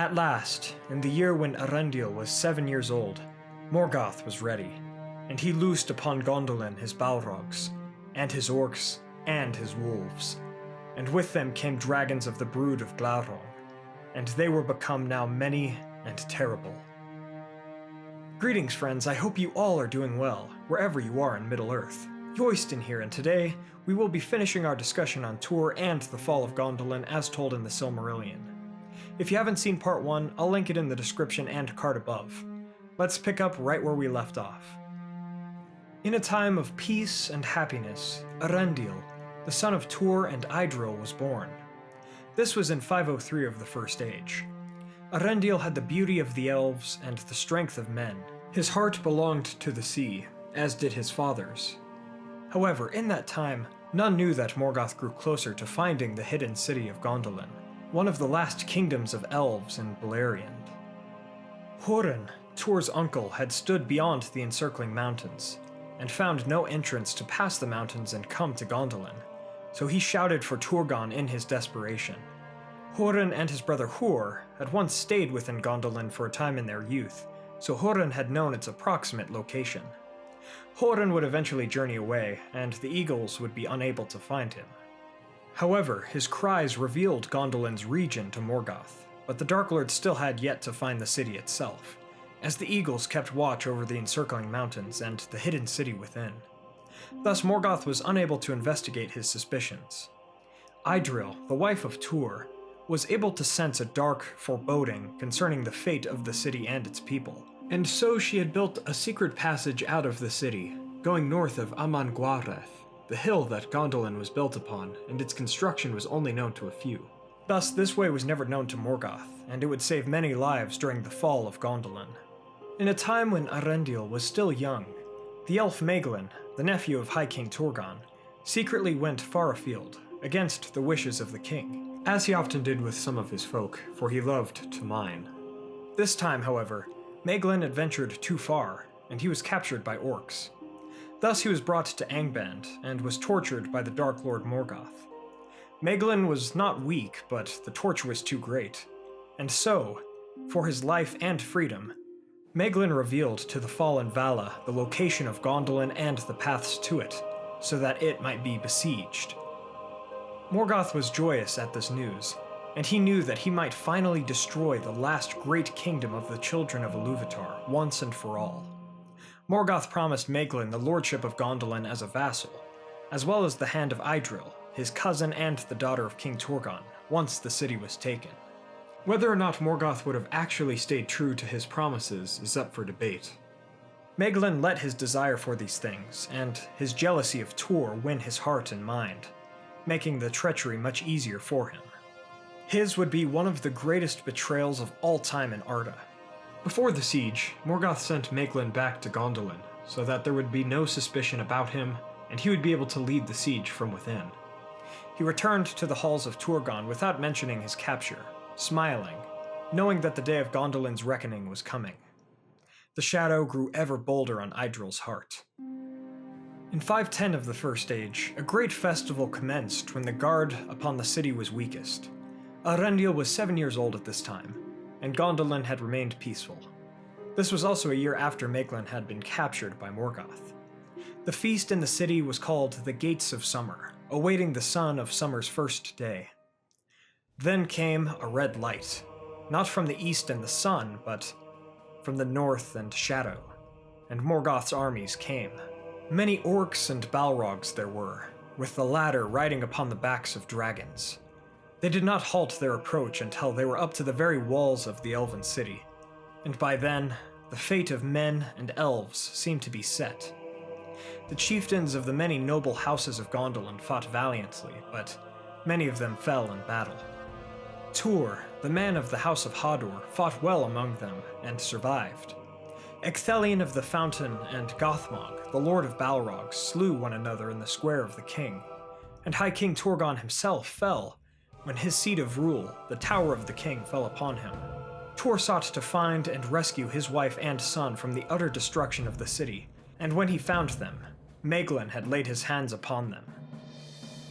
At last, in the year when Arundel was 7 years old, Morgoth was ready, and he loosed upon Gondolin his Balrogs, and his orcs, and his wolves. And with them came dragons of the brood of Glaurung, and they were become now many and terrible. Greetings, friends, I hope you all are doing well, wherever you are in Middle-earth. Yoistin here, and today, we will be finishing our discussion on Tur and the Fall of Gondolin as told in the Silmarillion. If you haven't seen part 1, I'll link it in the description and card above. Let's pick up right where we left off. In a time of peace and happiness, Arundel, the son of Tur and Idril, was born. This was in 503 of the First Age. Arundel had the beauty of the elves and the strength of men. His heart belonged to the sea, as did his father's. However, in that time, none knew that Morgoth grew closer to finding the hidden city of Gondolin, one of the last kingdoms of elves in Beleriand. Hurin, Tur's uncle, had stood beyond the encircling mountains, and found no entrance to pass the mountains and come to Gondolin, so he shouted for Turgon in his desperation. Hurin and his brother Hur had once stayed within Gondolin for a time in their youth, so Hurin had known its approximate location. Hurin would eventually journey away, and the eagles would be unable to find him. However, his cries revealed Gondolin's region to Morgoth, but the Dark Lord still had yet to find the city itself, as the eagles kept watch over the encircling mountains and the hidden city within. Thus Morgoth was unable to investigate his suspicions. Idril, the wife of Tur, was able to sense a dark foreboding concerning the fate of the city and its people, and so she had built a secret passage out of the city, going north of Amangwareth, the hill that Gondolin was built upon, and its construction was only known to a few. Thus, this way was never known to Morgoth, and it would save many lives during the fall of Gondolin. In a time when Arundel was still young, the elf Maeglin, the nephew of High King Turgon, secretly went far afield, against the wishes of the king, as he often did with some of his folk, for he loved to mine. This time, however, Maeglin had ventured too far, and he was captured by orcs. Thus he was brought to Angband, and was tortured by the Dark Lord Morgoth. Maeglin was not weak, but the torture was too great, and so, for his life and freedom, Maeglin revealed to the fallen Vala the location of Gondolin and the paths to it, so that it might be besieged. Morgoth was joyous at this news, and he knew that he might finally destroy the last great kingdom of the children of Iluvatar once and for all. Morgoth promised Maeglin the lordship of Gondolin as a vassal, as well as the hand of Idril, his cousin and the daughter of King Turgon, once the city was taken. Whether or not Morgoth would have actually stayed true to his promises is up for debate. Maeglin let his desire for these things, and his jealousy of Tur win his heart and mind, making the treachery much easier for him. His would be one of the greatest betrayals of all time in Arda. Before the siege, Morgoth sent Maeglin back to Gondolin, so that there would be no suspicion about him, and he would be able to lead the siege from within. He returned to the halls of Turgon without mentioning his capture, smiling, knowing that the day of Gondolin's reckoning was coming. The shadow grew ever bolder on Idril's heart. In 510 of the First Age, a great festival commenced when the guard upon the city was weakest. Arundel was 7 years old at this time, and Gondolin had remained peaceful. This was also a year after Maeglin had been captured by Morgoth. The feast in the city was called the Gates of Summer, awaiting the sun of summer's first day. Then came a red light, not from the east and the sun, but from the north and shadow, and Morgoth's armies came. Many orcs and balrogs there were, with the latter riding upon the backs of dragons. They did not halt their approach until they were up to the very walls of the elven city, and by then, the fate of men and elves seemed to be set. The chieftains of the many noble houses of Gondolin fought valiantly, but many of them fell in battle. Tur, the man of the House of Hador, fought well among them and survived. Ecthelion of the Fountain and Gothmog, the Lord of Balrog, slew one another in the square of the king, and High King Turgon himself fell when his seat of rule, the Tower of the King, fell upon him. Tur sought to find and rescue his wife and son from the utter destruction of the city, and when he found them, Maeglin had laid his hands upon them.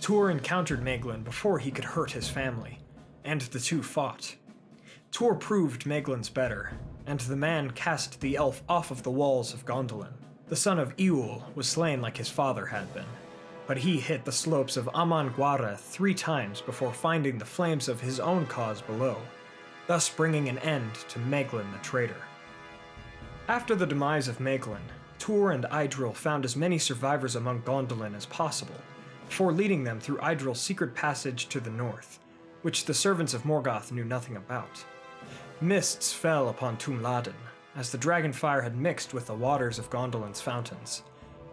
Tur encountered Maeglin before he could hurt his family, and the two fought. Tur proved Meglin's better, and the man cast the elf off of the walls of Gondolin. The son of Iul was slain like his father had been, but he hit the slopes of Amanguara 3 times before finding the flames of his own cause below, thus bringing an end to Meglin the traitor. After the demise of Meglin, Tur and Idril found as many survivors among Gondolin as possible, before leading them through Idril's secret passage to the north, which the servants of Morgoth knew nothing about. Mists fell upon Tumladen, as the dragonfire had mixed with the waters of Gondolin's fountains,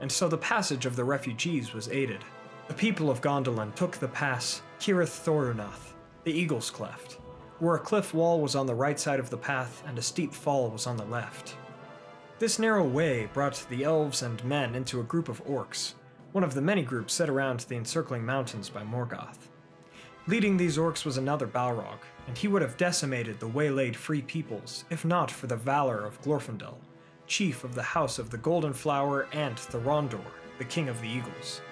and so the passage of the refugees was aided. The people of Gondolin took the pass Kirith Thorunath, the Eagle's Cleft, where a cliff wall was on the right side of the path and a steep fall was on the left. This narrow way brought the elves and men into a group of orcs, one of the many groups set around the encircling mountains by Morgoth. Leading these orcs was another Balrog, and he would have decimated the waylaid free peoples if not for the valor of Glorfindel, chief of the House of the Golden Flower and Thorondor, the King of the Eagles.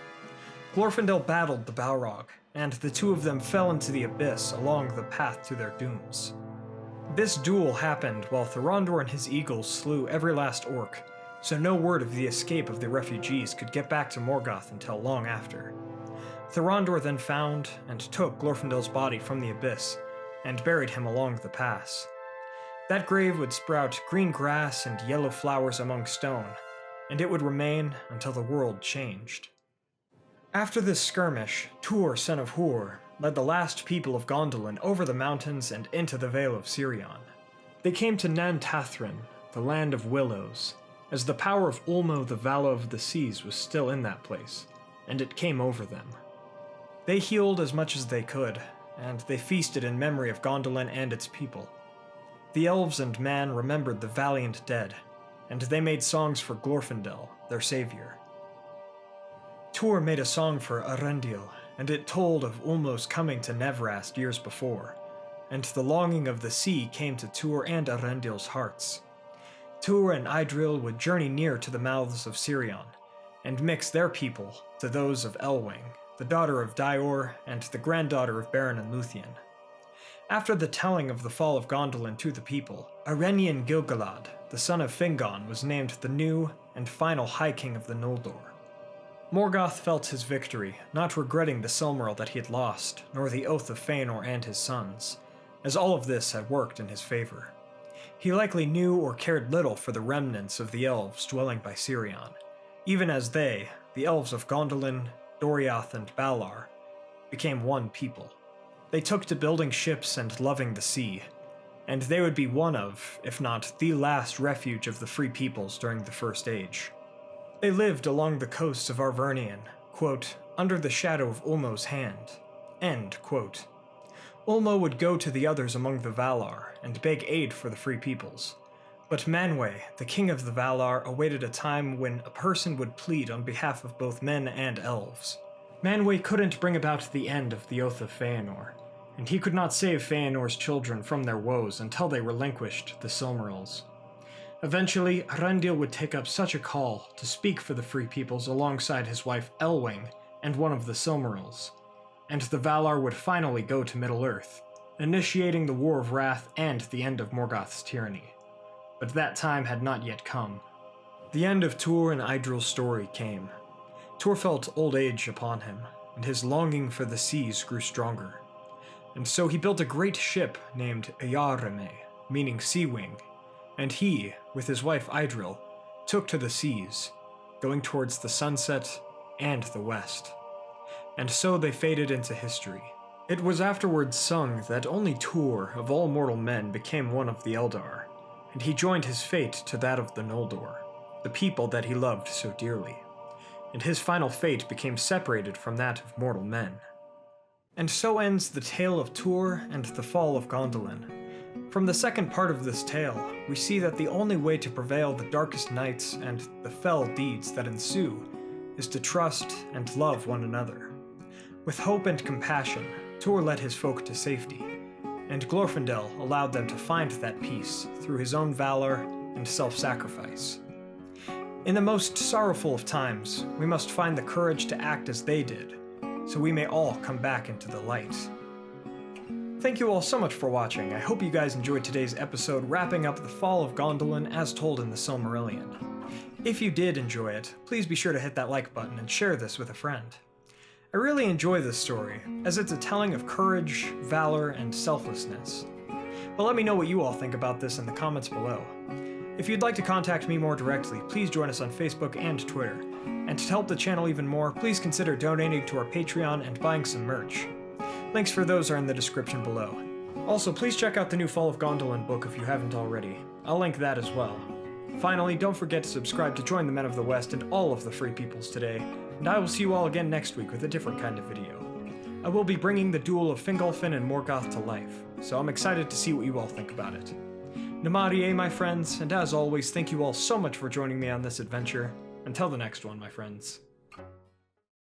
Glorfindel battled the Balrog, and the two of them fell into the abyss along the path to their dooms. This duel happened while Thorondor and his eagles slew every last orc, so no word of the escape of the refugees could get back to Morgoth until long after. Thorondor then found and took Glorfindel's body from the abyss, and buried him along the pass. That grave would sprout green grass and yellow flowers among stone, and it would remain until the world changed. After this skirmish, Tur, son of Hur, led the last people of Gondolin over the mountains and into the Vale of Sirion. They came to Nan Tathrin, the land of willows, as the power of Ulmo the Vala of the Seas was still in that place, and it came over them. They healed as much as they could, and they feasted in memory of Gondolin and its people. The elves and man remembered the valiant dead, and they made songs for Glorfindel, their savior. Tur made a song for Arundel, and it told of Ulmo's coming to Nevrast years before, and the longing of the sea came to Tur and Arundel's hearts. Tur and Idril would journey near to the mouths of Sirion, and mix their people to those of Elwing, the daughter of Dior and the granddaughter of Beren and Luthien. After the telling of the fall of Gondolin to the people, Arenian Gilgalad, the son of Fingon, was named the new and final High King of the Noldor. Morgoth felt his victory, not regretting the Silmaril that he had lost, nor the Oath of Feanor and his sons, as all of this had worked in his favor. He likely knew or cared little for the remnants of the elves dwelling by Sirion, even as they, the elves of Gondolin, Doriath, and Valar, became one people. They took to building ships and loving the sea, and they would be one of, if not the last refuge of the free peoples during the First Age. They lived along the coasts of Arvernian, quote, under the shadow of Ulmo's hand, end quote. Ulmo would go to the others among the Valar and beg aid for the free peoples, but Manwë, the king of the Valar, awaited a time when a person would plead on behalf of both men and elves. Manwë couldn't bring about the end of the Oath of Feanor, and he could not save Feanor's children from their woes until they relinquished the Silmarils. Eventually, Arundel would take up such a call to speak for the free peoples alongside his wife Elwing and one of the Silmarils, and the Valar would finally go to Middle-earth, initiating the War of Wrath and the end of Morgoth's tyranny. But that time had not yet come. The end of Tur and Idril's story came. Tur felt old age upon him, and his longing for the seas grew stronger. And so he built a great ship named Eärime, meaning Sea Wing, and he, with his wife Idril, took to the seas, going towards the sunset and the west. And so they faded into history. It was afterwards sung that only Tur, of all mortal men, became one of the Eldar, and he joined his fate to that of the Noldor, the people that he loved so dearly, and his final fate became separated from that of mortal men. And so ends the tale of Tur and the fall of Gondolin. From the second part of this tale, we see that the only way to prevail the darkest nights and the fell deeds that ensue is to trust and love one another. With hope and compassion, Tur led his folk to safety, and Glorfindel allowed them to find that peace through his own valor and self-sacrifice. In the most sorrowful of times, we must find the courage to act as they did, so we may all come back into the light. Thank you all so much for watching. I hope you guys enjoyed today's episode wrapping up the Fall of Gondolin as told in the Silmarillion. If you did enjoy it, please be sure to hit that like button and share this with a friend. I really enjoy this story, as it's a telling of courage, valor, and selflessness. But let me know what you all think about this in the comments below. If you'd like to contact me more directly, please join us on Facebook and Twitter. And to help the channel even more, please consider donating to our Patreon and buying some merch. Links for those are in the description below. Also, please check out the new Fall of Gondolin book if you haven't already. I'll link that as well. Finally, don't forget to subscribe to join the Men of the West and all of the Free Peoples today, and I will see you all again next week with a different kind of video. I will be bringing the duel of Fingolfin and Morgoth to life, so I'm excited to see what you all think about it. Namarie, my friends, and as always, thank you all so much for joining me on this adventure. Until the next one, my friends.